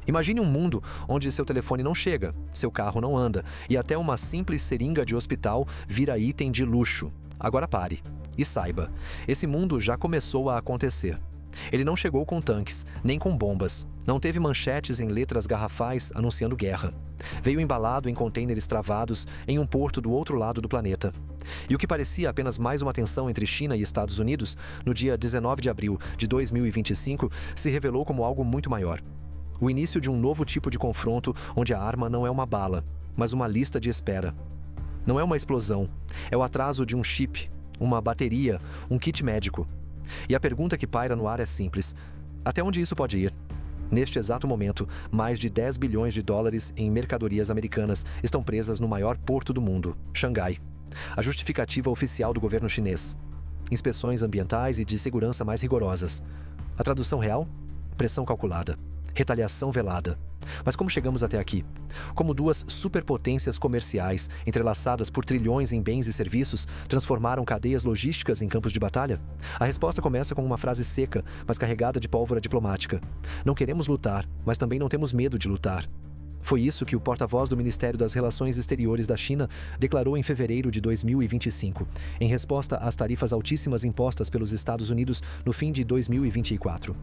Imagine um mundo onde seu telefone não chega, seu carro não anda e até uma simples seringa de hospital vira item de luxo. Agora pare e saiba, esse mundo já começou a acontecer. Ele não chegou com tanques, nem com bombas. Não teve manchetes em letras garrafais anunciando guerra. Veio embalado em contêineres travados em um porto do outro lado do planeta. E o que parecia apenas mais uma tensão entre China e Estados Unidos, no dia 19 de abril de 2025, se revelou como algo muito maior. O início de um novo tipo de confronto onde a arma não é uma bala, mas uma lista de espera. Não é uma explosão, é o atraso de um chip, uma bateria, um kit médico. E a pergunta que paira no ar é simples: até onde isso pode ir? Neste exato momento, mais de 10 bilhões de dólares em mercadorias americanas estão presas no maior porto do mundo, Xangai. A justificativa oficial do governo chinês: inspeções ambientais e de segurança mais rigorosas. A tradução real? Pressão calculada. Retaliação velada. Mas como chegamos até aqui? Como duas superpotências comerciais, entrelaçadas por trilhões em bens e serviços, transformaram cadeias logísticas em campos de batalha? A resposta começa com uma frase seca, mas carregada de pólvora diplomática. Não queremos lutar, mas também não temos medo de lutar. Foi isso que o porta-voz do Ministério das Relações Exteriores da China declarou em fevereiro de 2025, em resposta às tarifas altíssimas impostas pelos Estados Unidos no fim de 2024.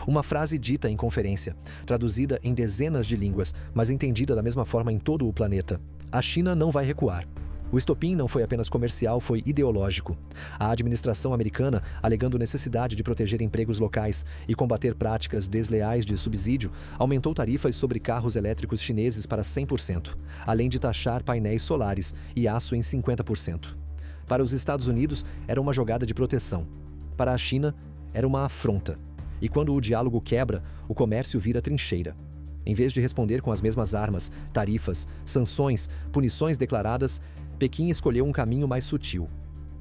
Uma frase dita em conferência, traduzida em dezenas de línguas, mas entendida da mesma forma em todo o planeta. A China não vai recuar. O estopim não foi apenas comercial, foi ideológico. A administração americana, alegando necessidade de proteger empregos locais e combater práticas desleais de subsídio, aumentou tarifas sobre carros elétricos chineses para 100%, além de taxar painéis solares e aço em 50%. Para os Estados Unidos, era uma jogada de proteção. Para a China, era uma afronta. E quando o diálogo quebra, o comércio vira trincheira. Em vez de responder com as mesmas armas, tarifas, sanções, punições declaradas, Pequim escolheu um caminho mais sutil,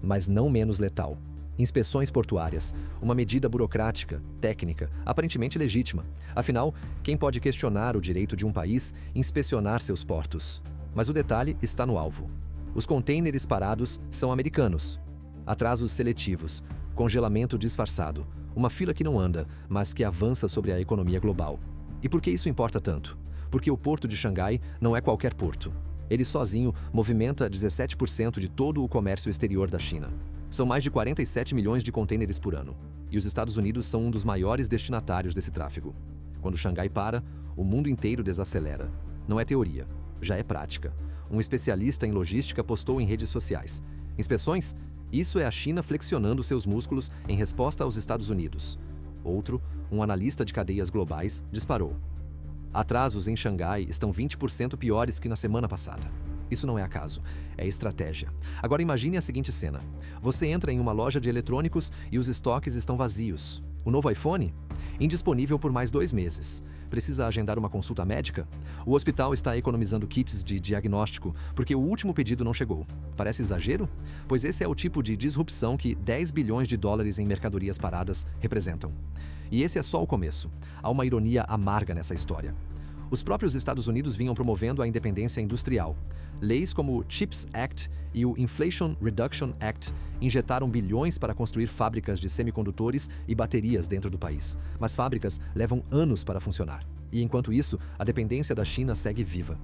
mas não menos letal. Inspeções portuárias, uma medida burocrática, técnica, aparentemente legítima. Afinal, quem pode questionar o direito de um país inspecionar seus portos? Mas o detalhe está no alvo. Os contêineres parados são americanos. Atrasos seletivos, congelamento disfarçado, uma fila que não anda, mas que avança sobre a economia global. E por que isso importa tanto? Porque o porto de Xangai não é qualquer porto. Ele sozinho movimenta 17% de todo o comércio exterior da China. São mais de 47 milhões de contêineres por ano. E os Estados Unidos são um dos maiores destinatários desse tráfego. Quando Xangai para, o mundo inteiro desacelera. Não é teoria, já é prática. Um especialista em logística postou em redes sociais: inspeções? Isso é a China flexionando seus músculos em resposta aos Estados Unidos. Outro, um analista de cadeias globais, disparou: atrasos em Xangai estão 20% piores que na semana passada. Isso não é acaso, é estratégia. Agora imagine a seguinte cena. Você entra em uma loja de eletrônicos e os estoques estão vazios. O novo iPhone? Indisponível por mais 2 meses. Precisa agendar uma consulta médica? O hospital está economizando kits de diagnóstico porque o último pedido não chegou. Parece exagero? Pois esse é o tipo de disrupção que 10 bilhões de dólares em mercadorias paradas representam. E esse é só o começo. Há uma ironia amarga nessa história. Os próprios Estados Unidos vinham promovendo a independência industrial. Leis como o CHIPS Act e o Inflation Reduction Act injetaram bilhões para construir fábricas de semicondutores e baterias dentro do país. Mas fábricas levam anos para funcionar. E enquanto isso, a dependência da China segue viva.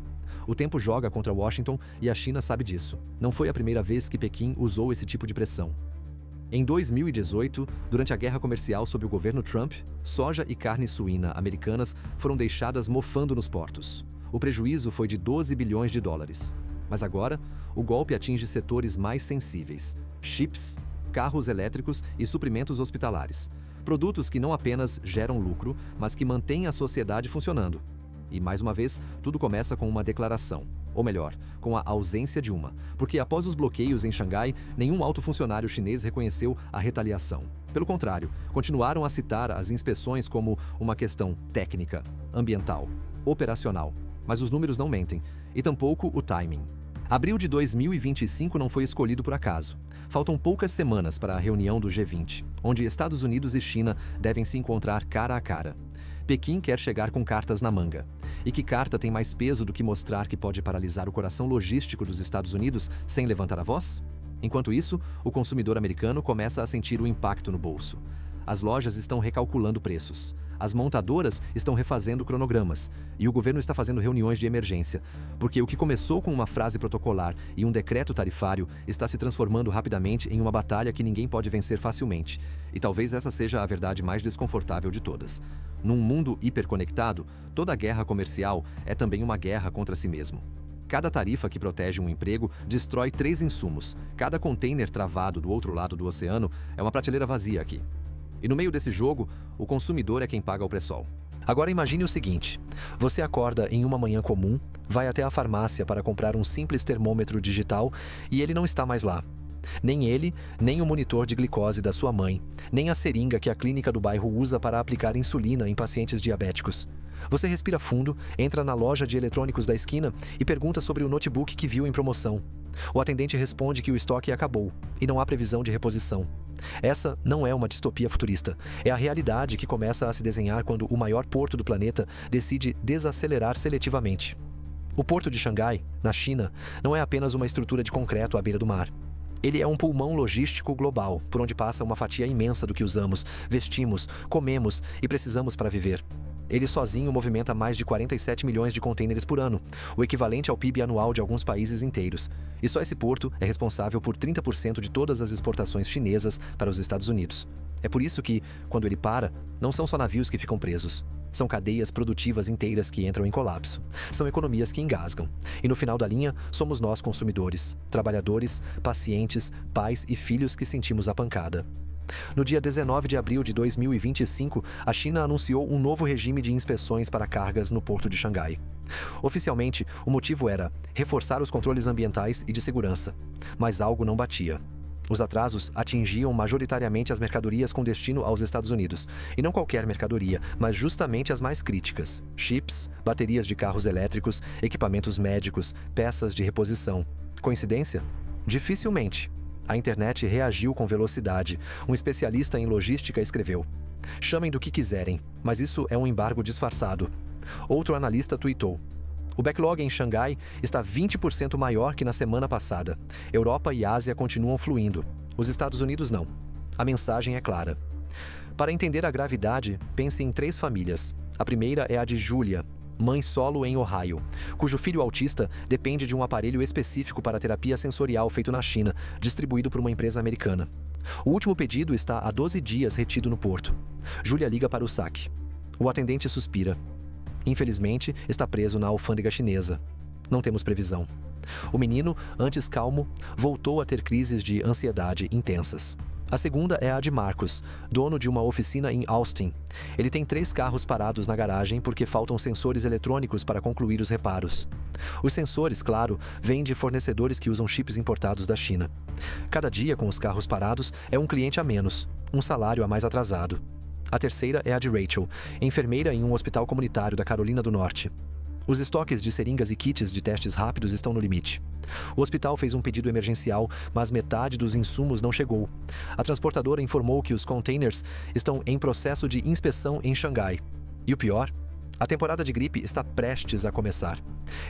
O tempo joga contra Washington e a China sabe disso. Não foi a primeira vez que Pequim usou esse tipo de pressão. Em 2018, durante a guerra comercial sob o governo Trump, soja e carne suína americanas foram deixadas mofando nos portos. O prejuízo foi de 12 bilhões de dólares. Mas agora, o golpe atinge setores mais sensíveis: chips, carros elétricos e suprimentos hospitalares. Produtos que não apenas geram lucro, mas que mantêm a sociedade funcionando. E, mais uma vez, tudo começa com uma declaração. Ou melhor, com a ausência de uma. Porque após os bloqueios em Xangai, nenhum alto funcionário chinês reconheceu a retaliação. Pelo contrário, continuaram a citar as inspeções como uma questão técnica, ambiental, operacional. Mas os números não mentem, e tampouco o timing. Abril de 2025 não foi escolhido por acaso. Faltam poucas semanas para a reunião do G20, onde Estados Unidos e China devem se encontrar cara a cara. Pequim quer chegar com cartas na manga. E que carta tem mais peso do que mostrar que pode paralisar o coração logístico dos Estados Unidos sem levantar a voz? Enquanto isso, o consumidor americano começa a sentir o impacto no bolso. As lojas estão recalculando preços. As montadoras estão refazendo cronogramas. E o governo está fazendo reuniões de emergência. Porque o que começou com uma frase protocolar e um decreto tarifário está se transformando rapidamente em uma batalha que ninguém pode vencer facilmente. E talvez essa seja a verdade mais desconfortável de todas. Num mundo hiperconectado, toda guerra comercial é também uma guerra contra si mesmo. Cada tarifa que protege um emprego destrói 3 insumos. Cada container travado do outro lado do oceano é uma prateleira vazia aqui. E no meio desse jogo, o consumidor é quem paga o pré-sol. Agora imagine o seguinte: você acorda em uma manhã comum, vai até a farmácia para comprar um simples termômetro digital e ele não está mais lá. Nem ele, nem o monitor de glicose da sua mãe, nem a seringa que a clínica do bairro usa para aplicar insulina em pacientes diabéticos. Você respira fundo, entra na loja de eletrônicos da esquina e pergunta sobre o notebook que viu em promoção. O atendente responde que o estoque acabou e não há previsão de reposição. Essa não é uma distopia futurista. É a realidade que começa a se desenhar quando o maior porto do planeta decide desacelerar seletivamente. O porto de Xangai, na China, não é apenas uma estrutura de concreto à beira do mar. Ele é um pulmão logístico global, por onde passa uma fatia imensa do que usamos, vestimos, comemos e precisamos para viver. Ele sozinho movimenta mais de 47 milhões de contêineres por ano, o equivalente ao PIB anual de alguns países inteiros. E só esse porto é responsável por 30% de todas as exportações chinesas para os Estados Unidos. É por isso que, quando ele para, não são só navios que ficam presos. São cadeias produtivas inteiras que entram em colapso. São economias que engasgam. E no final da linha, somos nós consumidores, trabalhadores, pacientes, pais e filhos que sentimos a pancada. No dia 19 de abril de 2025, a China anunciou um novo regime de inspeções para cargas no porto de Xangai. Oficialmente, o motivo era reforçar os controles ambientais e de segurança. Mas algo não batia. Os atrasos atingiam majoritariamente as mercadorias com destino aos Estados Unidos. E não qualquer mercadoria, mas justamente as mais críticas: chips, baterias de carros elétricos, equipamentos médicos, peças de reposição. Coincidência? Dificilmente. A internet reagiu com velocidade. Um especialista em logística escreveu: "Chamem do que quiserem, mas isso é um embargo disfarçado." Outro analista tuitou: "O backlog em Xangai está 20% maior que na semana passada. Europa e Ásia continuam fluindo. Os Estados Unidos não." A mensagem é clara. Para entender a gravidade, pense em 3 famílias. A primeira é a de Julia, mãe solo em Ohio, cujo filho autista depende de um aparelho específico para terapia sensorial feito na China, distribuído por uma empresa americana. O último pedido está há 12 dias retido no porto. Julia liga para o saque. O atendente suspira. Infelizmente, está preso na alfândega chinesa. Não temos previsão. O menino, antes calmo, voltou a ter crises de ansiedade intensas. A segunda é a de Marcos, dono de uma oficina em Austin. Ele tem 3 carros parados na garagem porque faltam sensores eletrônicos para concluir os reparos. Os sensores, claro, vêm de fornecedores que usam chips importados da China. Cada dia com os carros parados é um cliente a menos, um salário a mais atrasado. A terceira é a de Rachel, enfermeira em um hospital comunitário da Carolina do Norte. Os estoques de seringas e kits de testes rápidos estão no limite. O hospital fez um pedido emergencial, mas metade dos insumos não chegou. A transportadora informou que os containers estão em processo de inspeção em Xangai. E o pior? A temporada de gripe está prestes a começar.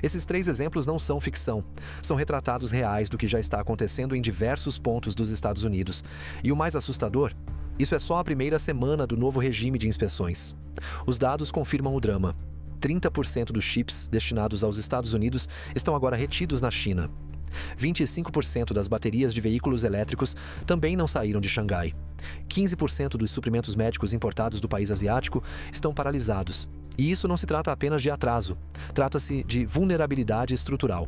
Esses 3 exemplos não são ficção. São retratados reais do que já está acontecendo em diversos pontos dos Estados Unidos. E o mais assustador? Isso é só a primeira semana do novo regime de inspeções. Os dados confirmam o drama. 30% dos chips destinados aos Estados Unidos estão agora retidos na China. 25% das baterias de veículos elétricos também não saíram de Xangai. 15% dos suprimentos médicos importados do país asiático estão paralisados. E isso não se trata apenas de atraso, trata-se de vulnerabilidade estrutural.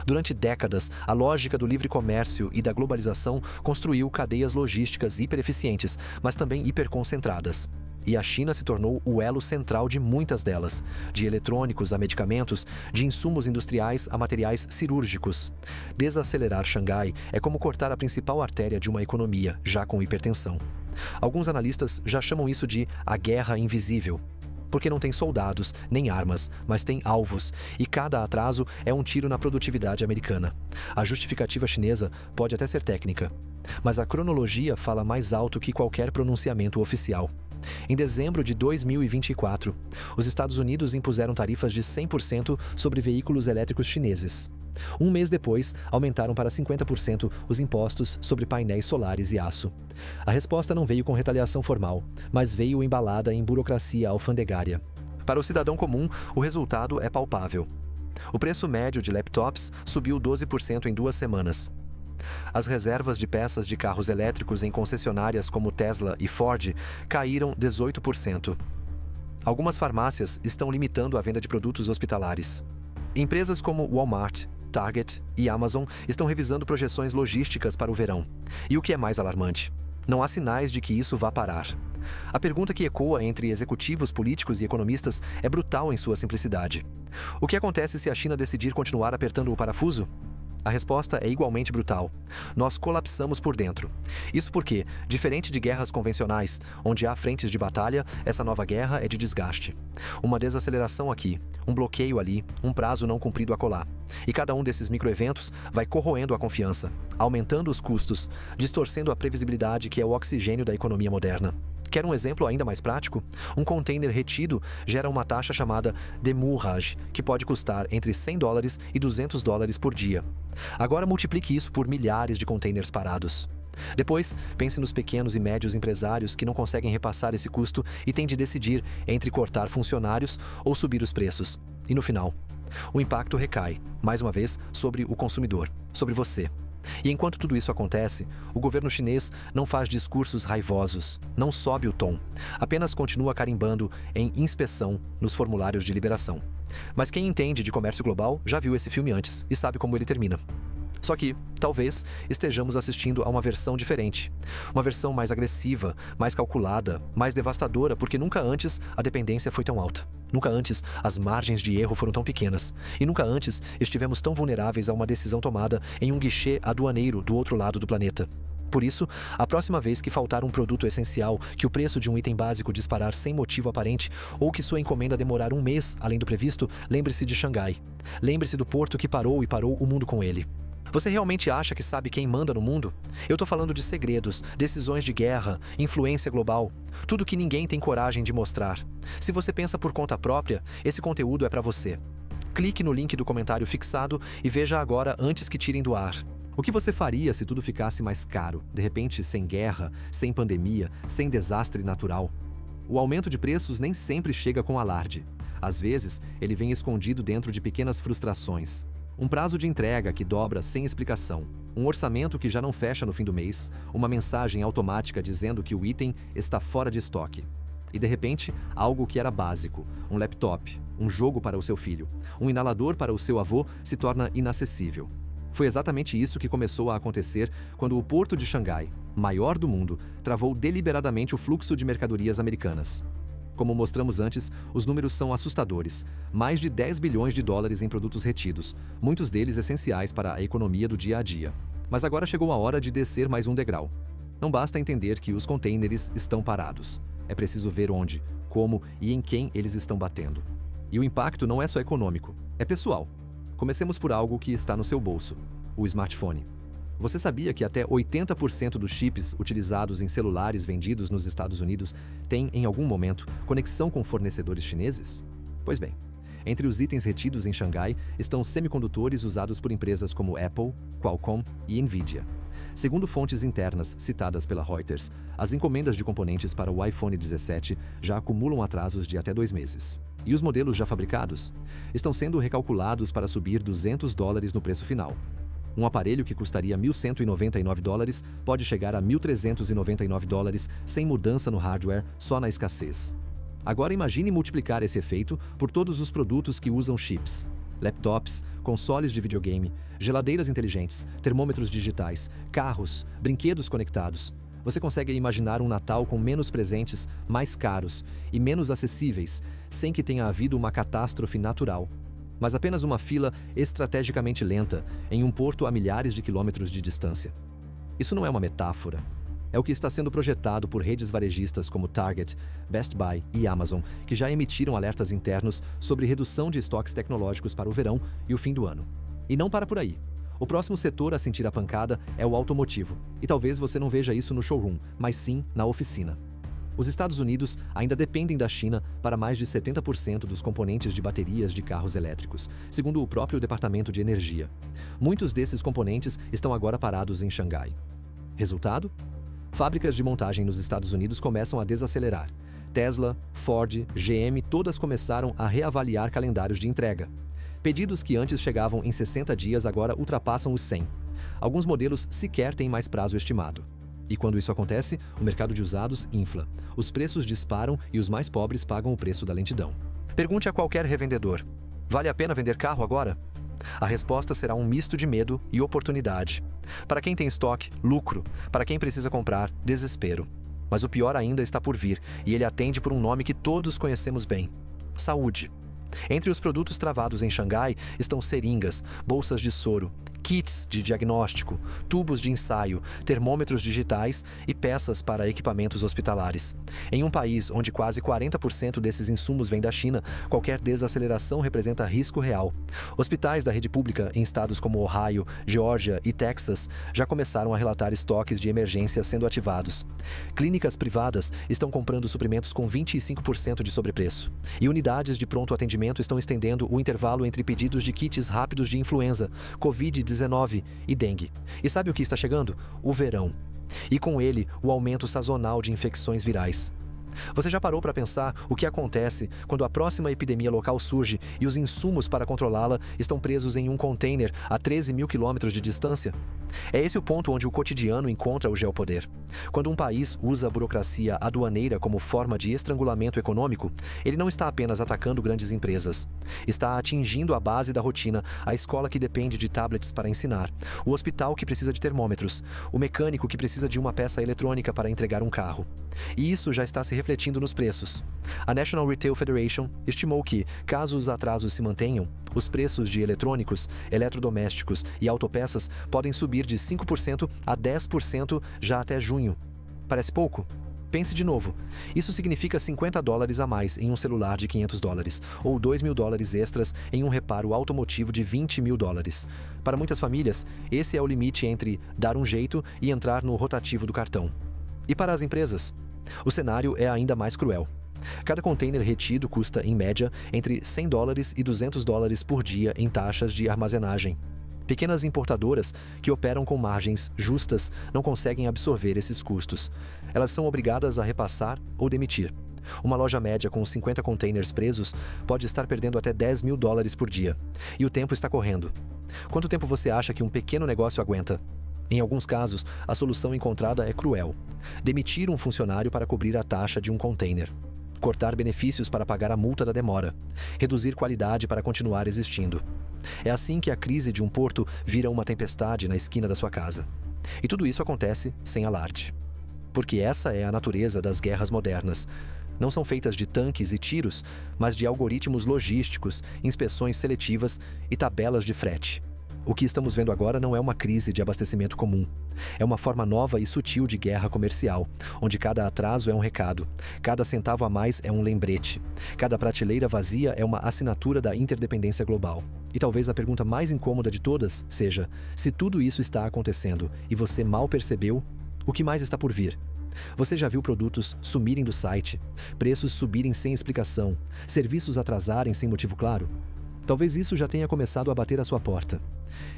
Durante décadas, a lógica do livre comércio e da globalização construiu cadeias logísticas hipereficientes, mas também hiperconcentradas. E a China se tornou o elo central de muitas delas, de eletrônicos a medicamentos, de insumos industriais a materiais cirúrgicos. Desacelerar Xangai é como cortar a principal artéria de uma economia, já com hipertensão. Alguns analistas já chamam isso de a guerra invisível. Porque não tem soldados, nem armas, mas tem alvos, e cada atraso é um tiro na produtividade americana. A justificativa chinesa pode até ser técnica, mas a cronologia fala mais alto que qualquer pronunciamento oficial. Em dezembro de 2024, os Estados Unidos impuseram tarifas de 100% sobre veículos elétricos chineses. Um mês depois, aumentaram para 50% os impostos sobre painéis solares e aço. A resposta não veio com retaliação formal, mas veio embalada em burocracia alfandegária. Para o cidadão comum, o resultado é palpável. O preço médio de laptops subiu 12% em 2 semanas. As reservas de peças de carros elétricos em concessionárias como Tesla e Ford caíram 18%. Algumas farmácias estão limitando a venda de produtos hospitalares. Empresas como Walmart, Target e Amazon estão revisando projeções logísticas para o verão. E o que é mais alarmante? Não há sinais de que isso vá parar. A pergunta que ecoa entre executivos, políticos e economistas é brutal em sua simplicidade. O que acontece se a China decidir continuar apertando o parafuso? A resposta é igualmente brutal. Nós colapsamos por dentro. Isso porque, diferente de guerras convencionais, onde há frentes de batalha, essa nova guerra é de desgaste. Uma desaceleração aqui, um bloqueio ali, um prazo não cumprido acolá. E cada um desses microeventos vai corroendo a confiança, aumentando os custos, distorcendo a previsibilidade que é o oxigênio da economia moderna. Quer um exemplo ainda mais prático? Um container retido gera uma taxa chamada demurrage, que pode custar entre $100 e $200 por dia. Agora multiplique isso por milhares de containers parados. Depois, pense nos pequenos e médios empresários que não conseguem repassar esse custo e têm de decidir entre cortar funcionários ou subir os preços. E no final, o impacto recai, mais uma vez, sobre o consumidor, sobre você. E enquanto tudo isso acontece, o governo chinês não faz discursos raivosos, não sobe o tom, apenas continua carimbando em inspeção nos formulários de liberação. Mas quem entende de comércio global já viu esse filme antes e sabe como ele termina. Só que, talvez, estejamos assistindo a uma versão diferente. Uma versão mais agressiva, mais calculada, mais devastadora, porque nunca antes a dependência foi tão alta. Nunca antes as margens de erro foram tão pequenas. E nunca antes estivemos tão vulneráveis a uma decisão tomada em um guichê aduaneiro do outro lado do planeta. Por isso, a próxima vez que faltar um produto essencial, que o preço de um item básico disparar sem motivo aparente, ou que sua encomenda demorar um mês além do previsto, lembre-se de Xangai. Lembre-se do porto que parou e parou o mundo com ele. Você realmente acha que sabe quem manda no mundo? Eu tô falando de segredos, decisões de guerra, influência global, tudo que ninguém tem coragem de mostrar. Se você pensa por conta própria, esse conteúdo é para você. Clique no link do comentário fixado e veja agora antes que tirem do ar. O que você faria se tudo ficasse mais caro, de repente sem guerra, sem pandemia, sem desastre natural? O aumento de preços nem sempre chega com alarde. Às vezes, ele vem escondido dentro de pequenas frustrações. Um prazo de entrega que dobra sem explicação, um orçamento que já não fecha no fim do mês, uma mensagem automática dizendo que o item está fora de estoque. E de repente, algo que era básico, um laptop, um jogo para o seu filho, um inalador para o seu avô se torna inacessível. Foi exatamente isso que começou a acontecer quando o porto de Xangai, maior do mundo, travou deliberadamente o fluxo de mercadorias americanas. Como mostramos antes, os números são assustadores. Mais de $10 bilhões em produtos retidos, muitos deles essenciais para a economia do dia a dia. Mas agora chegou a hora de descer mais um degrau. Não basta entender que os containers estão parados. É preciso ver onde, como e em quem eles estão batendo. E o impacto não é só econômico, é pessoal. Comecemos por algo que está no seu bolso, o smartphone. Você sabia que até 80% dos chips utilizados em celulares vendidos nos Estados Unidos têm, em algum momento, conexão com fornecedores chineses? Pois bem, entre os itens retidos em Xangai estão semicondutores usados por empresas como Apple, Qualcomm e Nvidia. Segundo fontes internas citadas pela Reuters, as encomendas de componentes para o iPhone 17 já acumulam atrasos de até 2 meses. E os modelos já fabricados? Estão sendo recalculados para subir $200 no preço final. Um aparelho que custaria $1.199 pode chegar a $1.399 sem mudança no hardware, só na escassez. Agora imagine multiplicar esse efeito por todos os produtos que usam chips. Laptops, consoles de videogame, geladeiras inteligentes, termômetros digitais, carros, brinquedos conectados. Você consegue imaginar um Natal com menos presentes, mais caros e menos acessíveis, sem que tenha havido uma catástrofe natural. Mas apenas uma fila estrategicamente lenta em um porto a milhares de quilômetros de distância. Isso não é uma metáfora. É o que está sendo projetado por redes varejistas como Target, Best Buy e Amazon, que já emitiram alertas internos sobre redução de estoques tecnológicos para o verão e o fim do ano. E não para por aí. O próximo setor a sentir a pancada é o automotivo. E talvez você não veja isso no showroom, mas sim na oficina. Os Estados Unidos ainda dependem da China para mais de 70% dos componentes de baterias de carros elétricos, segundo o próprio Departamento de Energia. Muitos desses componentes estão agora parados em Xangai. Resultado? Fábricas de montagem nos Estados Unidos começam a desacelerar. Tesla, Ford, GM, todas começaram a reavaliar calendários de entrega. Pedidos que antes chegavam em 60 dias agora ultrapassam os 100. Alguns modelos sequer têm mais prazo estimado. E quando isso acontece, o mercado de usados infla. Os preços disparam e os mais pobres pagam o preço da lentidão. Pergunte a qualquer revendedor: vale a pena vender carro agora? A resposta será um misto de medo e oportunidade. Para quem tem estoque, lucro. Para quem precisa comprar, desespero. Mas o pior ainda está por vir, e ele atende por um nome que todos conhecemos bem: saúde. Entre os produtos travados em Xangai estão seringas, bolsas de soro, kits de diagnóstico, tubos de ensaio, termômetros digitais e peças para equipamentos hospitalares. Em um país onde quase 40% desses insumos vem da China, qualquer desaceleração representa risco real. Hospitais da rede pública em estados como Ohio, Geórgia e Texas já começaram a relatar estoques de emergência sendo ativados. Clínicas privadas estão comprando suprimentos com 25% de sobrepreço. E unidades de pronto atendimento estão estendendo o intervalo entre pedidos de kits rápidos de influenza, Covid-19 e dengue. E sabe o que está chegando? O verão. E com ele, o aumento sazonal de infecções virais. Você já parou para pensar o que acontece quando a próxima epidemia local surge e os insumos para controlá-la estão presos em um container a 13 mil quilômetros de distância? É esse o ponto onde o cotidiano encontra o geopoder. Quando um país usa a burocracia aduaneira como forma de estrangulamento econômico, ele não está apenas atacando grandes empresas. Está atingindo a base da rotina, a escola que depende de tablets para ensinar, o hospital que precisa de termômetros, o mecânico que precisa de uma peça eletrônica para entregar um carro. E isso já está se refletindo nos preços. A National Retail Federation estimou que, caso os atrasos se mantenham, os preços de eletrônicos, eletrodomésticos e autopeças podem subir de 5% a 10% já até junho. Parece pouco? Pense de novo. Isso significa $50 a mais em um celular de $500 ou $2.000 extras em um reparo automotivo de $20.000. Para muitas famílias, esse é o limite entre dar um jeito e entrar no rotativo do cartão. E para as empresas? O cenário é ainda mais cruel. Cada container retido custa, em média, entre $100 e $200 por dia em taxas de armazenagem. Pequenas importadoras, que operam com margens justas, não conseguem absorver esses custos. Elas são obrigadas a repassar ou demitir. Uma loja média com 50 containers presos pode estar perdendo até $10.000 por dia. E o tempo está correndo. Quanto tempo você acha que um pequeno negócio aguenta? Em alguns casos, a solução encontrada é cruel: demitir um funcionário para cobrir a taxa de um container. Cortar benefícios para pagar a multa da demora. Reduzir qualidade para continuar existindo. É assim que a crise de um porto vira uma tempestade na esquina da sua casa. E tudo isso acontece sem alarde. Porque essa é a natureza das guerras modernas. Não são feitas de tanques e tiros, mas de algoritmos logísticos, inspeções seletivas e tabelas de frete. O que estamos vendo agora não é uma crise de abastecimento comum. É uma forma nova e sutil de guerra comercial, onde cada atraso é um recado, cada centavo a mais é um lembrete, cada prateleira vazia é uma assinatura da interdependência global. E talvez a pergunta mais incômoda de todas seja: se tudo isso está acontecendo e você mal percebeu, o que mais está por vir? Você já viu produtos sumirem do site, preços subirem sem explicação, serviços atrasarem sem motivo claro? Talvez isso já tenha começado a bater à sua porta.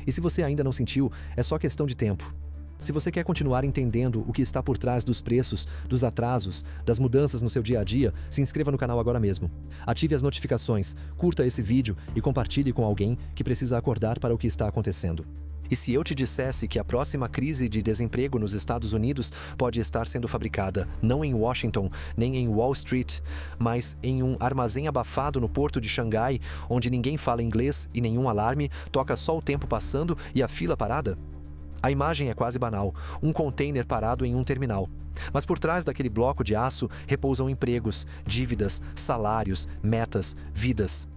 E se você ainda não sentiu, é só questão de tempo. Se você quer continuar entendendo o que está por trás dos preços, dos atrasos, das mudanças no seu dia a dia, se inscreva no canal agora mesmo. Ative as notificações, curta esse vídeo e compartilhe com alguém que precisa acordar para o que está acontecendo. E se eu te dissesse que a próxima crise de desemprego nos Estados Unidos pode estar sendo fabricada não em Washington, nem em Wall Street, mas em um armazém abafado no porto de Xangai, onde ninguém fala inglês e nenhum alarme, toca só o tempo passando e a fila parada? A imagem é quase banal, um container parado em um terminal. Mas por trás daquele bloco de aço repousam empregos, dívidas, salários, metas, vidas.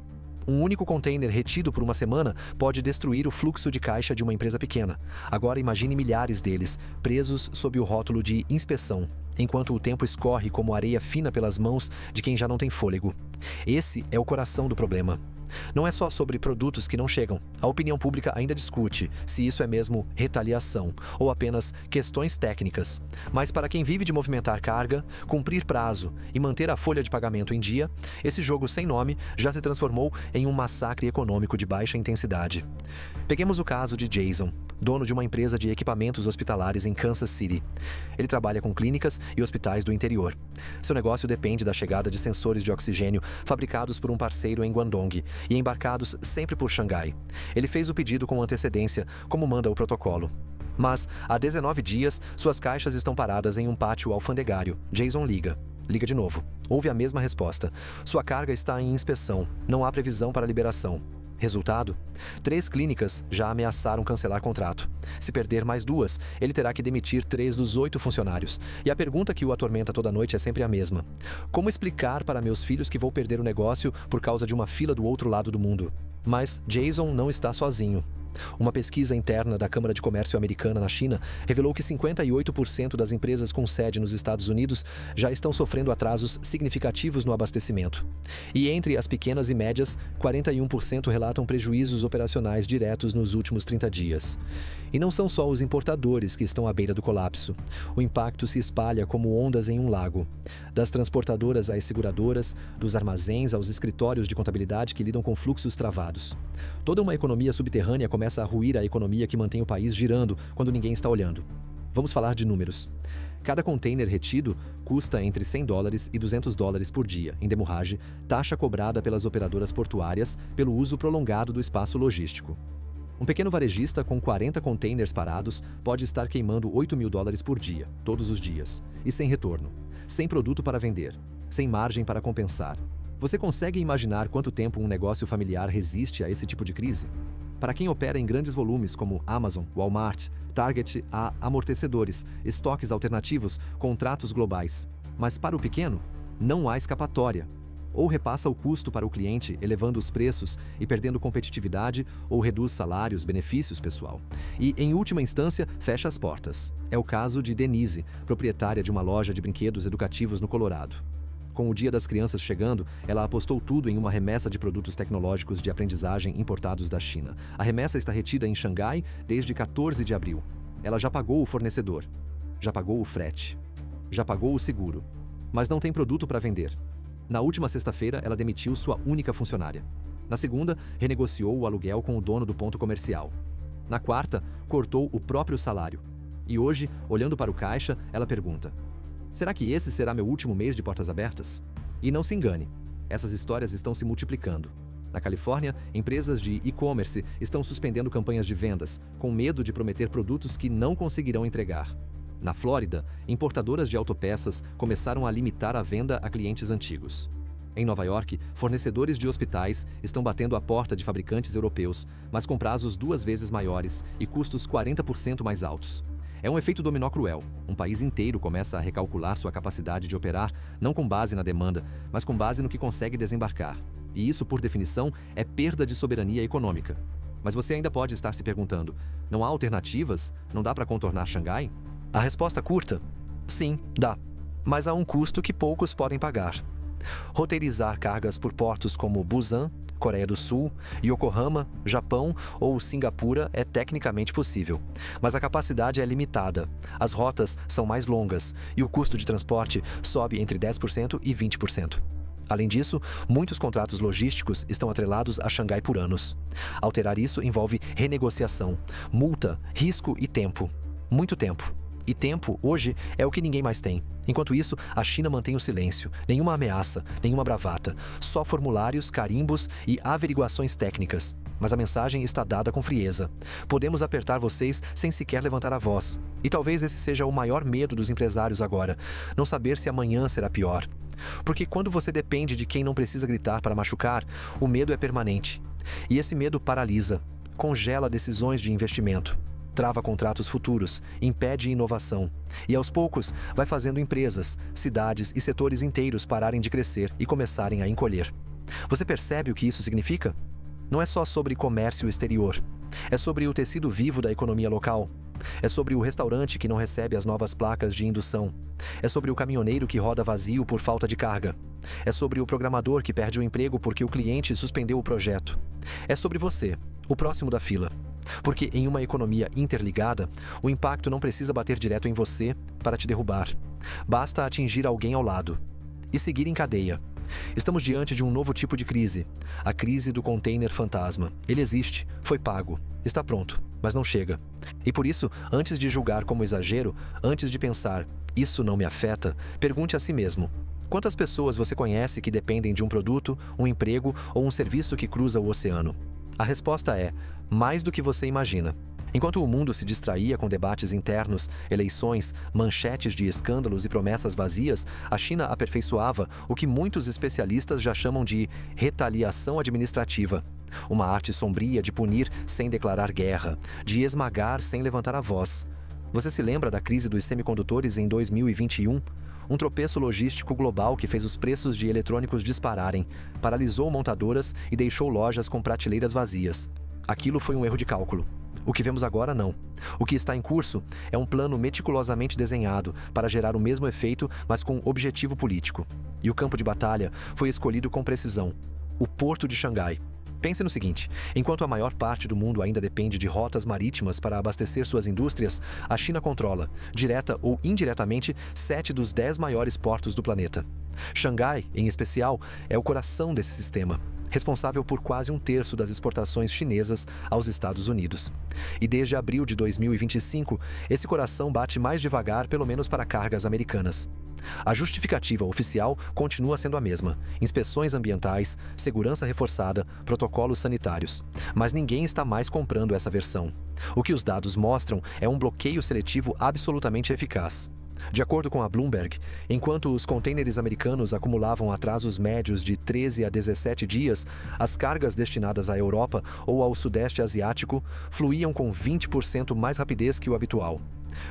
Um único container retido por uma semana pode destruir o fluxo de caixa de uma empresa pequena. Agora imagine milhares deles, presos sob o rótulo de inspeção, enquanto o tempo escorre como areia fina pelas mãos de quem já não tem fôlego. Esse é o coração do problema. Não é só sobre produtos que não chegam. A opinião pública ainda discute se isso é mesmo retaliação ou apenas questões técnicas. Mas para quem vive de movimentar carga, cumprir prazo e manter a folha de pagamento em dia, esse jogo sem nome já se transformou em um massacre econômico de baixa intensidade. Peguemos o caso de Jason, dono de uma empresa de equipamentos hospitalares em Kansas City. Ele trabalha com clínicas e hospitais do interior. Seu negócio depende da chegada de sensores de oxigênio fabricados por um parceiro em Guangdong e embarcados sempre por Xangai. Ele fez o pedido com antecedência, como manda o protocolo. Mas, há 19 dias, suas caixas estão paradas em um pátio alfandegário. Jason liga. Liga de novo. Houve a mesma resposta. Sua carga está em inspeção. Não há previsão para liberação. Resultado? 3 clínicas já ameaçaram cancelar contrato. Se perder mais 2, ele terá que demitir 3 dos 8 funcionários. E a pergunta que o atormenta toda noite é sempre a mesma: como explicar para meus filhos que vou perder o negócio por causa de uma fila do outro lado do mundo? Mas Jason não está sozinho. Uma pesquisa interna da Câmara de Comércio Americana na China revelou que 58% das empresas com sede nos Estados Unidos já estão sofrendo atrasos significativos no abastecimento. E entre as pequenas e médias, 41% relatam prejuízos operacionais diretos nos últimos 30 dias. E não são só os importadores que estão à beira do colapso. O impacto se espalha como ondas em um lago. Das transportadoras às seguradoras, dos armazéns aos escritórios de contabilidade que lidam com fluxos travados. Toda uma economia subterrânea começa a ruir a economia que mantém o país girando quando ninguém está olhando. Vamos falar de números. Cada container retido custa entre $100 e $200 por dia, em demurragem, taxa cobrada pelas operadoras portuárias pelo uso prolongado do espaço logístico. Um pequeno varejista com 40 containers parados pode estar queimando $8.000 por dia, todos os dias, e sem retorno, sem produto para vender, sem margem para compensar. Você consegue imaginar quanto tempo um negócio familiar resiste a esse tipo de crise? Para quem opera em grandes volumes como Amazon, Walmart, Target, há amortecedores, estoques alternativos, contratos globais. Mas para o pequeno, não há escapatória. Ou repassa o custo para o cliente, elevando os preços e perdendo competitividade, ou reduz salários, benefícios, pessoal. E, em última instância, fecha as portas. É o caso de Denise, proprietária de uma loja de brinquedos educativos no Colorado. Com o Dia das Crianças chegando, ela apostou tudo em uma remessa de produtos tecnológicos de aprendizagem importados da China. A remessa está retida em Xangai desde 14 de abril. Ela já pagou o fornecedor, já pagou o frete, já pagou o seguro, mas não tem produto para vender. Na última sexta-feira, ela demitiu sua única funcionária. Na segunda, renegociou o aluguel com o dono do ponto comercial. Na quarta, cortou o próprio salário. E hoje, olhando para o caixa, ela pergunta: será que esse será meu último mês de portas abertas? E não se engane, essas histórias estão se multiplicando. Na Califórnia, empresas de e-commerce estão suspendendo campanhas de vendas, com medo de prometer produtos que não conseguirão entregar. Na Flórida, importadoras de autopeças começaram a limitar a venda a clientes antigos. Em Nova York, fornecedores de hospitais estão batendo a porta de fabricantes europeus, mas com prazos 2 vezes maiores e custos 40% mais altos. É um efeito dominó cruel. Um país inteiro começa a recalcular sua capacidade de operar, não com base na demanda, mas com base no que consegue desembarcar. E isso, por definição, é perda de soberania econômica. Mas você ainda pode estar se perguntando: não há alternativas? Não dá para contornar Xangai? A resposta curta: sim, dá. Mas há um custo que poucos podem pagar. Roteirizar cargas por portos como Busan, Coreia do Sul, Yokohama, Japão ou Singapura é tecnicamente possível, mas a capacidade é limitada, as rotas são mais longas e o custo de transporte sobe entre 10% e 20%. Além disso, muitos contratos logísticos estão atrelados a Xangai por anos. Alterar isso envolve renegociação, multa, risco e tempo. Muito tempo. E tempo, hoje, é o que ninguém mais tem. Enquanto isso, a China mantém o silêncio. Nenhuma ameaça, nenhuma bravata. Só formulários, carimbos e averiguações técnicas. Mas a mensagem está dada com frieza. Podemos apertar vocês sem sequer levantar a voz. E talvez esse seja o maior medo dos empresários agora. Não saber se amanhã será pior. Porque quando você depende de quem não precisa gritar para machucar, o medo é permanente. E esse medo paralisa, congela decisões de investimento. Trava contratos futuros, impede inovação e, aos poucos, vai fazendo empresas, cidades e setores inteiros pararem de crescer e começarem a encolher. Você percebe o que isso significa? Não é só sobre comércio exterior. É sobre o tecido vivo da economia local. É sobre o restaurante que não recebe as novas placas de indução. É sobre o caminhoneiro que roda vazio por falta de carga. É sobre o programador que perde o emprego porque o cliente suspendeu o projeto. É sobre você, o próximo da fila. Porque em uma economia interligada, o impacto não precisa bater direto em você para te derrubar. Basta atingir alguém ao lado. E seguir em cadeia. Estamos diante de um novo tipo de crise. A crise do container fantasma. Ele existe, foi pago, está pronto, mas não chega. E por isso, antes de julgar como exagero, antes de pensar, isso não me afeta, pergunte a si mesmo. Quantas pessoas você conhece que dependem de um produto, um emprego ou um serviço que cruza o oceano? A resposta é, mais do que você imagina. Enquanto o mundo se distraía com debates internos, eleições, manchetes de escândalos e promessas vazias, a China aperfeiçoava o que muitos especialistas já chamam de retaliação administrativa. Uma arte sombria de punir sem declarar guerra, de esmagar sem levantar a voz. Você se lembra da crise dos semicondutores em 2021? Um tropeço logístico global que fez os preços de eletrônicos dispararem, paralisou montadoras e deixou lojas com prateleiras vazias. Aquilo foi um erro de cálculo. O que vemos agora, não. O que está em curso é um plano meticulosamente desenhado para gerar o mesmo efeito, mas com objetivo político. E o campo de batalha foi escolhido com precisão: o Porto de Xangai. Pense no seguinte: enquanto a maior parte do mundo ainda depende de rotas marítimas para abastecer suas indústrias, a China controla, direta ou indiretamente, 7 dos 10 maiores portos do planeta. Xangai, em especial, é o coração desse sistema, responsável por quase 1/3 das exportações chinesas aos Estados Unidos. E desde abril de 2025, esse coração bate mais devagar, pelo menos para cargas americanas. A justificativa oficial continua sendo a mesma: inspeções ambientais, segurança reforçada, protocolos sanitários. Mas ninguém está mais comprando essa versão. O que os dados mostram é um bloqueio seletivo absolutamente eficaz. De acordo com a Bloomberg, enquanto os contêineres americanos acumulavam atrasos médios de 13 a 17 dias, as cargas destinadas à Europa ou ao Sudeste Asiático fluíam com 20% mais rapidez que o habitual.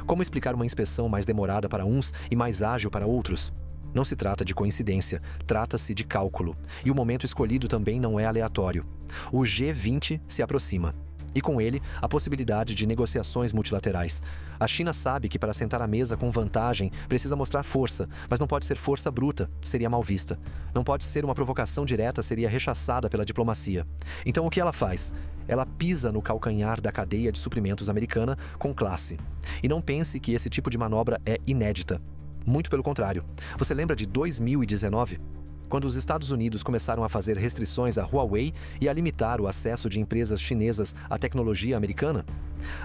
Como explicar uma inspeção mais demorada para uns e mais ágil para outros? Não se trata de coincidência, trata-se de cálculo. E o momento escolhido também não é aleatório. O G20 se aproxima. E com ele, a possibilidade de negociações multilaterais. A China sabe que para sentar à mesa com vantagem, precisa mostrar força, mas não pode ser força bruta, seria mal vista. Não pode ser uma provocação direta, seria rechaçada pela diplomacia. Então o que ela faz? Ela pisa no calcanhar da cadeia de suprimentos americana com classe. E não pense que esse tipo de manobra é inédita. Muito pelo contrário. Você lembra de 2019? Quando os Estados Unidos começaram a fazer restrições à Huawei e a limitar o acesso de empresas chinesas à tecnologia americana?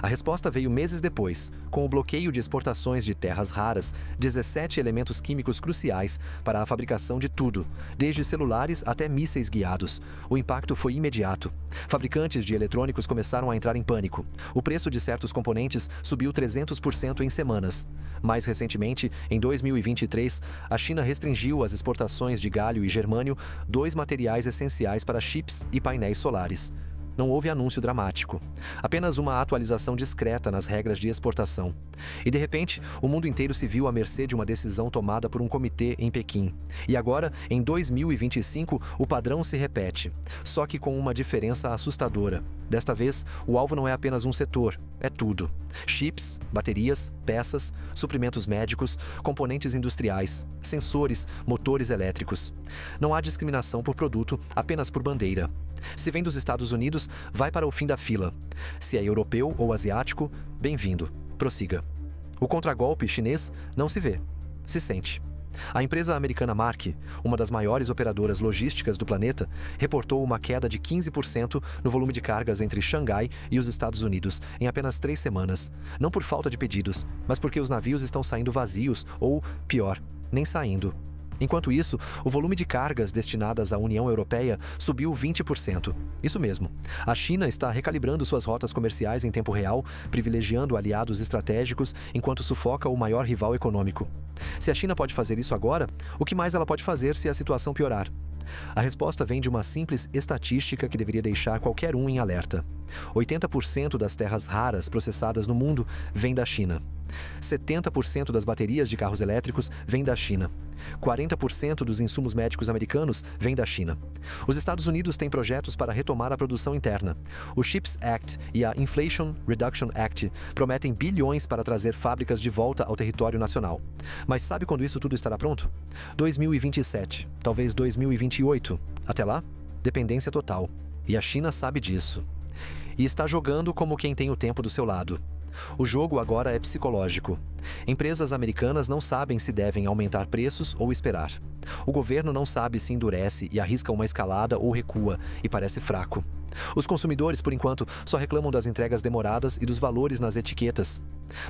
A resposta veio meses depois, com o bloqueio de exportações de terras raras, 17 elementos químicos cruciais para a fabricação de tudo, desde celulares até mísseis guiados. O impacto foi imediato. Fabricantes de eletrônicos começaram a entrar em pânico. O preço de certos componentes subiu 300% em semanas. Mais recentemente, em 2023, a China restringiu as exportações de galho e germânio, 2 materiais essenciais para chips e painéis solares. Não houve anúncio dramático, apenas uma atualização discreta nas regras de exportação. E de repente, o mundo inteiro se viu à mercê de uma decisão tomada por um comitê em Pequim. E agora, em 2025, o padrão se repete, só que com uma diferença assustadora. Desta vez, o alvo não é apenas um setor, é tudo. Chips, baterias, peças, suprimentos médicos, componentes industriais, sensores, motores elétricos. Não há discriminação por produto, apenas por bandeira. Se vem dos Estados Unidos, vai para o fim da fila. Se é europeu ou asiático, bem-vindo, prossiga. O contragolpe chinês não se vê, se sente. A empresa americana Mark, uma das maiores operadoras logísticas do planeta, reportou uma queda de 15% no volume de cargas entre Xangai e os Estados Unidos em apenas 3 semanas. Não por falta de pedidos, mas porque os navios estão saindo vazios ou, pior, nem saindo. Enquanto isso, o volume de cargas destinadas à União Europeia subiu 20%. Isso mesmo. A China está recalibrando suas rotas comerciais em tempo real, privilegiando aliados estratégicos enquanto sufoca o maior rival econômico. Se a China pode fazer isso agora, o que mais ela pode fazer se a situação piorar? A resposta vem de uma simples estatística que deveria deixar qualquer um em alerta. 80% das terras raras processadas no mundo vêm da China. 70% das baterias de carros elétricos vêm da China. 40% dos insumos médicos americanos vêm da China. Os Estados Unidos têm projetos para retomar a produção interna. O CHIPS Act e a Inflation Reduction Act prometem bilhões para trazer fábricas de volta ao território nacional. Mas sabe quando isso tudo estará pronto? 2027, talvez 2028. Até lá, dependência total. E a China sabe disso. E está jogando como quem tem o tempo do seu lado. O jogo agora é psicológico. Empresas americanas não sabem se devem aumentar preços ou esperar. O governo não sabe se endurece e arrisca uma escalada ou recua, e parece fraco. Os consumidores, por enquanto, só reclamam das entregas demoradas e dos valores nas etiquetas.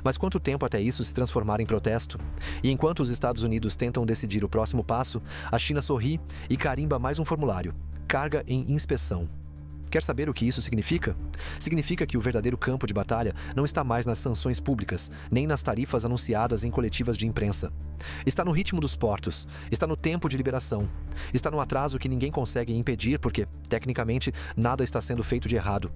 Mas quanto tempo até isso se transformar em protesto? E enquanto os Estados Unidos tentam decidir o próximo passo, a China sorri e carimba mais um formulário: carga em inspeção. Quer saber o que isso significa? Significa que o verdadeiro campo de batalha não está mais nas sanções públicas, nem nas tarifas anunciadas em coletivas de imprensa. Está no ritmo dos portos, está no tempo de liberação, está no atraso que ninguém consegue impedir porque, tecnicamente, nada está sendo feito de errado.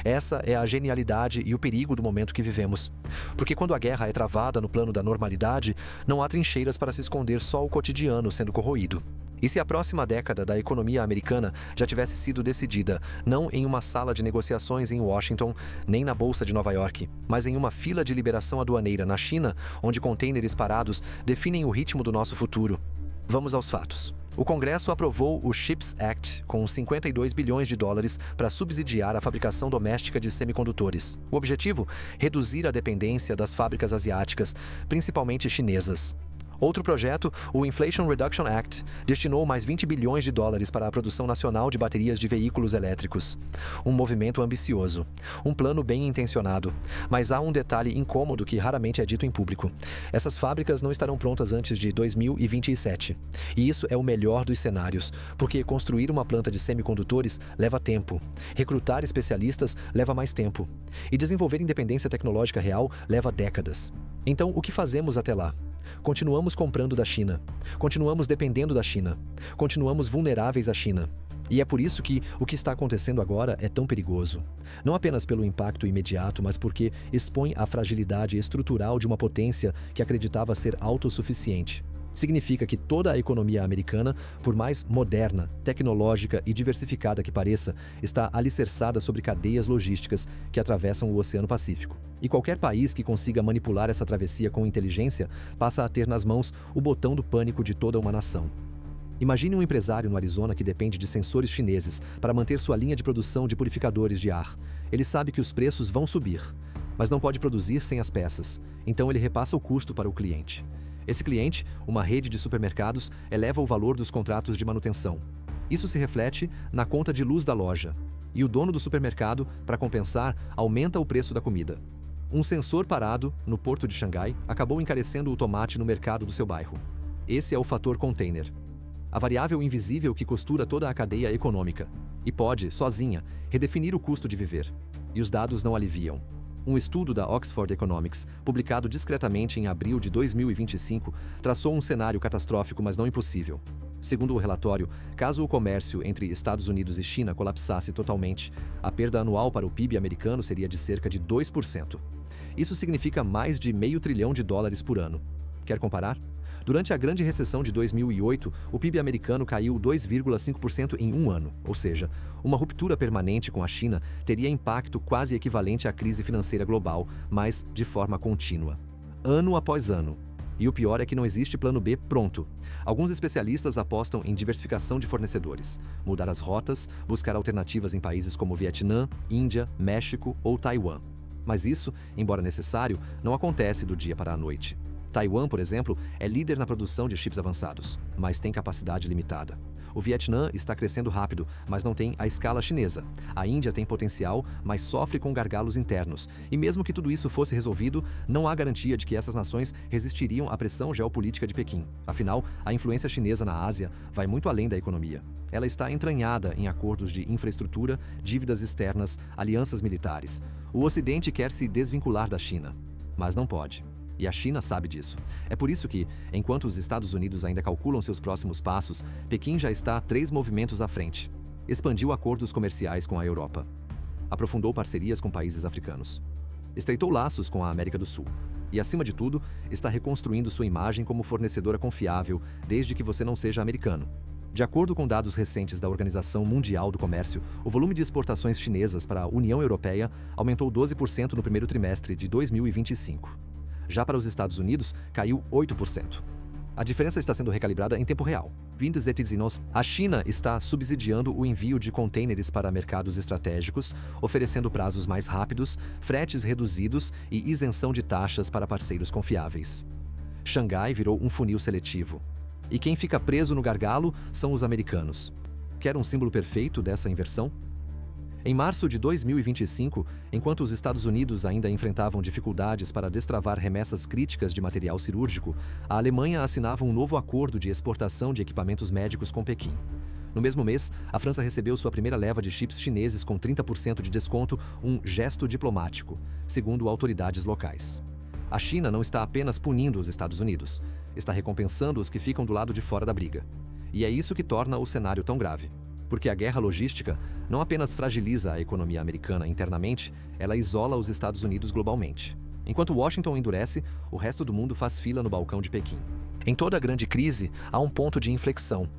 Essa é a genialidade e o perigo do momento que vivemos. Porque quando a guerra é travada no plano da normalidade, não há trincheiras para se esconder só o cotidiano sendo corroído. E se a próxima década da economia americana já tivesse sido decidida não em uma sala de negociações em Washington, nem na Bolsa de Nova York, mas em uma fila de liberação aduaneira na China, onde contêineres parados definem o ritmo do nosso futuro? Vamos aos fatos. O Congresso aprovou o CHIPS Act com 52 bilhões de dólares para subsidiar a fabricação doméstica de semicondutores. O objetivo? Reduzir a dependência das fábricas asiáticas, principalmente chinesas. Outro projeto, o Inflation Reduction Act, destinou mais 20 bilhões de dólares para a produção nacional de baterias de veículos elétricos. Um movimento ambicioso, um plano bem intencionado. Mas há um detalhe incômodo que raramente é dito em público. Essas fábricas não estarão prontas antes de 2027. E isso é o melhor dos cenários, porque construir uma planta de semicondutores leva tempo. Recrutar especialistas leva mais tempo. E desenvolver independência tecnológica real leva décadas. Então, o que fazemos até lá? Continuamos comprando da China. Continuamos dependendo da China. Continuamos vulneráveis à China. E é por isso que o que está acontecendo agora é tão perigoso. Não apenas pelo impacto imediato, mas porque expõe a fragilidade estrutural de uma potência que acreditava ser autossuficiente. Significa que toda a economia americana, por mais moderna, tecnológica e diversificada que pareça, está alicerçada sobre cadeias logísticas que atravessam o Oceano Pacífico. E qualquer país que consiga manipular essa travessia com inteligência passa a ter nas mãos o botão do pânico de toda uma nação. Imagine um empresário no Arizona que depende de sensores chineses para manter sua linha de produção de purificadores de ar. Ele sabe que os preços vão subir, mas não pode produzir sem as peças, então ele repassa o custo para o cliente. Esse cliente, uma rede de supermercados, eleva o valor dos contratos de manutenção. Isso se reflete na conta de luz da loja. E o dono do supermercado, para compensar, aumenta o preço da comida. Um sensor parado, no porto de Xangai, acabou encarecendo o tomate no mercado do seu bairro. Esse é o fator container. A variável invisível que costura toda a cadeia econômica. E pode, sozinha, redefinir o custo de viver. E os dados não aliviam. Um estudo da Oxford Economics, publicado discretamente em abril de 2025, traçou um cenário catastrófico, mas não impossível. Segundo o relatório, caso o comércio entre Estados Unidos e China colapsasse totalmente, a perda anual para o PIB americano seria de cerca de 2%. Isso significa mais de $500 bilhão por ano. Quer comparar? Durante a Grande Recessão de 2008, o PIB americano caiu 2,5% em um ano, ou seja, uma ruptura permanente com a China teria impacto quase equivalente à crise financeira global, mas de forma contínua. Ano após ano. E o pior é que não existe plano B pronto. Alguns especialistas apostam em diversificação de fornecedores, mudar as rotas, buscar alternativas em países como Vietnã, Índia, México ou Taiwan. Mas isso, embora necessário, não acontece do dia para a noite. Taiwan, por exemplo, é líder na produção de chips avançados, mas tem capacidade limitada. O Vietnã está crescendo rápido, mas não tem a escala chinesa. A Índia tem potencial, mas sofre com gargalos internos. E mesmo que tudo isso fosse resolvido, não há garantia de que essas nações resistiriam à pressão geopolítica de Pequim. Afinal, a influência chinesa na Ásia vai muito além da economia. Ela está entranhada em acordos de infraestrutura, dívidas externas, alianças militares. O Ocidente quer se desvincular da China, mas não pode. E a China sabe disso. É por isso que, enquanto os Estados Unidos ainda calculam seus próximos passos, Pequim já está 3 movimentos à frente. Expandiu acordos comerciais com a Europa. Aprofundou parcerias com países africanos. Estreitou laços com a América do Sul. E, acima de tudo, está reconstruindo sua imagem como fornecedora confiável, desde que você não seja americano. De acordo com dados recentes da Organização Mundial do Comércio, o volume de exportações chinesas para a União Europeia aumentou 12% no primeiro trimestre de 2025. Já para os Estados Unidos, caiu 8%. A diferença está sendo recalibrada em tempo real. A China está subsidiando o envio de contêineres para mercados estratégicos, oferecendo prazos mais rápidos, fretes reduzidos e isenção de taxas para parceiros confiáveis. Xangai virou um funil seletivo. E quem fica preso no gargalo são os americanos. Quer um símbolo perfeito dessa inversão? Em março de 2025, enquanto os Estados Unidos ainda enfrentavam dificuldades para destravar remessas críticas de material cirúrgico, a Alemanha assinava um novo acordo de exportação de equipamentos médicos com Pequim. No mesmo mês, a França recebeu sua primeira leva de chips chineses com 30% de desconto, um gesto diplomático, segundo autoridades locais. A China não está apenas punindo os Estados Unidos, está recompensando os que ficam do lado de fora da briga. E é isso que torna o cenário tão grave. Porque a guerra logística não apenas fragiliza a economia americana internamente, ela isola os Estados Unidos globalmente. Enquanto Washington endurece, o resto do mundo faz fila no balcão de Pequim. Em toda grande crise, há um ponto de inflexão.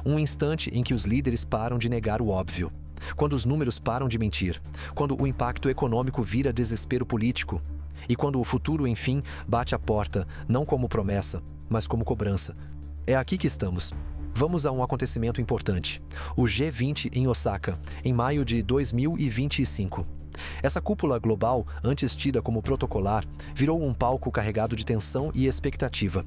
Um instante em que os líderes param de negar o óbvio. Quando os números param de mentir. Quando o impacto econômico vira desespero político. E quando o futuro, enfim, bate à porta, não como promessa, mas como cobrança. É aqui que estamos. Vamos a um acontecimento importante, o G20 em Osaka, em maio de 2025. Essa cúpula global, antes tida como protocolar, virou um palco carregado de tensão e expectativa.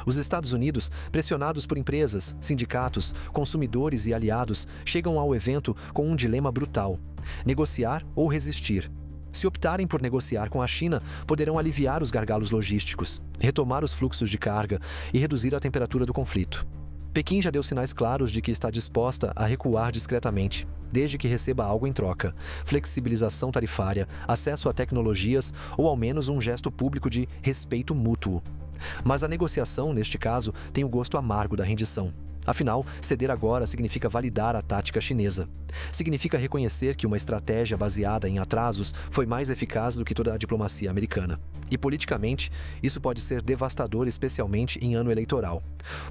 Os Estados Unidos, pressionados por empresas, sindicatos, consumidores e aliados, chegam ao evento com um dilema brutal: negociar ou resistir. Se optarem por negociar com a China, poderão aliviar os gargalos logísticos, retomar os fluxos de carga e reduzir a temperatura do conflito. Pequim já deu sinais claros de que está disposta a recuar discretamente, desde que receba algo em troca: flexibilização tarifária, acesso a tecnologias ou ao menos um gesto público de respeito mútuo. Mas a negociação, neste caso, tem o gosto amargo da rendição. Afinal, ceder agora significa validar a tática chinesa. Significa reconhecer que uma estratégia baseada em atrasos foi mais eficaz do que toda a diplomacia americana. E politicamente, isso pode ser devastador, especialmente em ano eleitoral.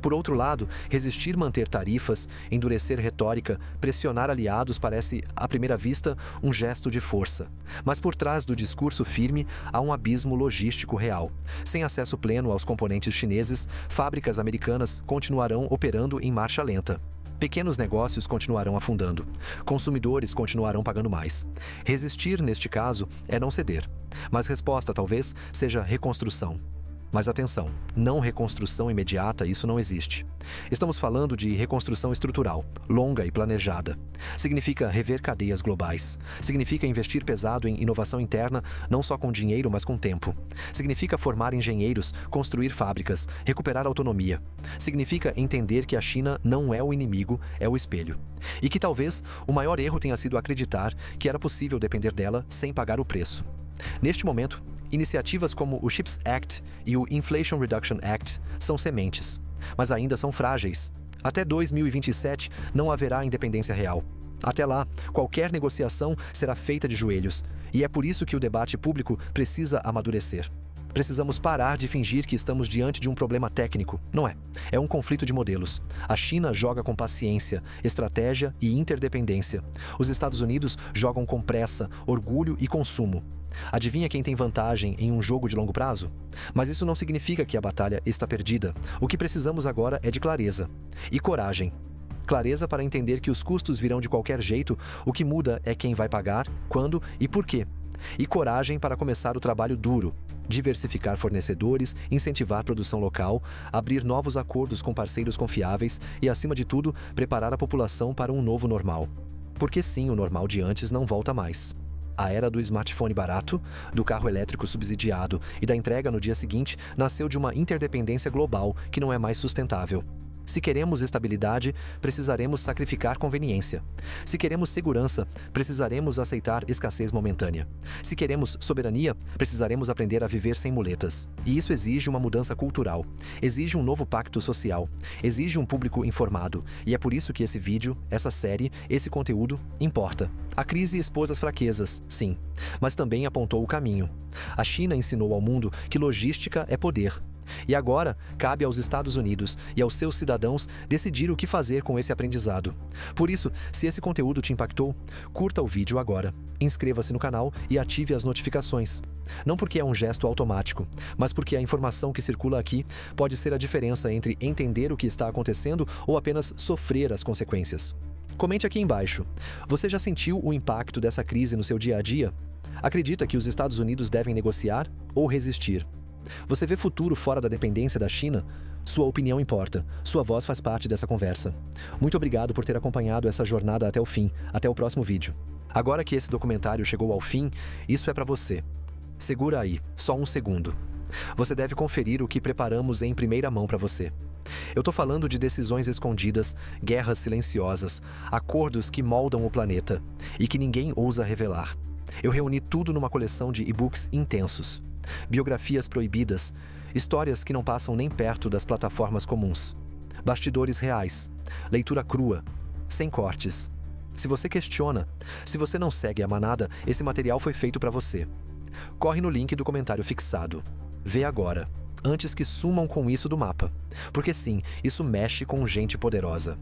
Por outro lado, resistir manter tarifas, endurecer retórica, pressionar aliados parece, à primeira vista, um gesto de força. Mas por trás do discurso firme, há um abismo logístico real. Sem acesso pleno aos componentes chineses, fábricas americanas continuarão operando em marcha lenta. Pequenos negócios continuarão afundando. Consumidores continuarão pagando mais. Resistir, neste caso, é não ceder. Mas resposta, talvez, seja reconstrução. Mas atenção, não reconstrução imediata, isso não existe. Estamos falando de reconstrução estrutural, longa e planejada. Significa rever cadeias globais. Significa investir pesado em inovação interna, não só com dinheiro, mas com tempo. Significa formar engenheiros, construir fábricas, recuperar autonomia. Significa entender que a China não é o inimigo, é o espelho. E que talvez o maior erro tenha sido acreditar que era possível depender dela sem pagar o preço. Neste momento, iniciativas como o CHIPS Act e o Inflation Reduction Act são sementes, mas ainda são frágeis. Até 2027 não haverá independência real. Até lá, qualquer negociação será feita de joelhos, e é por isso que o debate público precisa amadurecer. Precisamos parar de fingir que estamos diante de um problema técnico. Não é. É um conflito de modelos. A China joga com paciência, estratégia e interdependência. Os Estados Unidos jogam com pressa, orgulho e consumo. Adivinha quem tem vantagem em um jogo de longo prazo? Mas isso não significa que a batalha está perdida. O que precisamos agora é de clareza e coragem. Clareza para entender que os custos virão de qualquer jeito, o que muda é quem vai pagar, quando e por quê. E coragem para começar o trabalho duro. Diversificar fornecedores, incentivar produção local, abrir novos acordos com parceiros confiáveis e, acima de tudo, preparar a população para um novo normal. Porque sim, o normal de antes não volta mais. A era do smartphone barato, do carro elétrico subsidiado e da entrega no dia seguinte nasceu de uma interdependência global que não é mais sustentável. Se queremos estabilidade, precisaremos sacrificar conveniência. Se queremos segurança, precisaremos aceitar escassez momentânea. Se queremos soberania, precisaremos aprender a viver sem muletas. E isso exige uma mudança cultural, exige um novo pacto social, exige um público informado. E é por isso que esse vídeo, essa série, esse conteúdo importa. A crise expôs as fraquezas, sim, mas também apontou o caminho. A China ensinou ao mundo que logística é poder. E agora, cabe aos Estados Unidos e aos seus cidadãos decidir o que fazer com esse aprendizado. Por isso, se esse conteúdo te impactou, curta o vídeo agora, inscreva-se no canal e ative as notificações. Não porque é um gesto automático, mas porque a informação que circula aqui pode ser a diferença entre entender o que está acontecendo ou apenas sofrer as consequências. Comente aqui embaixo. Você já sentiu o impacto dessa crise no seu dia a dia? Acredita que os Estados Unidos devem negociar ou resistir? Você vê futuro fora da dependência da China? Sua opinião importa. Sua voz faz parte dessa conversa. Muito obrigado por ter acompanhado essa jornada até o fim. Até o próximo vídeo. Agora que esse documentário chegou ao fim, isso é para você. Segura aí, só um segundo. Você deve conferir o que preparamos em primeira mão para você. Eu tô falando de decisões escondidas, guerras silenciosas, acordos que moldam o planeta e que ninguém ousa revelar. Eu reuni tudo numa coleção de e-books intensos. Biografias proibidas, histórias que não passam nem perto das plataformas comuns. Bastidores reais, leitura crua, sem cortes. Se você questiona, se você não segue a manada, esse material foi feito para você. Corre no link do comentário fixado. Vê agora, antes que sumam com isso do mapa. Porque sim, isso mexe com gente poderosa.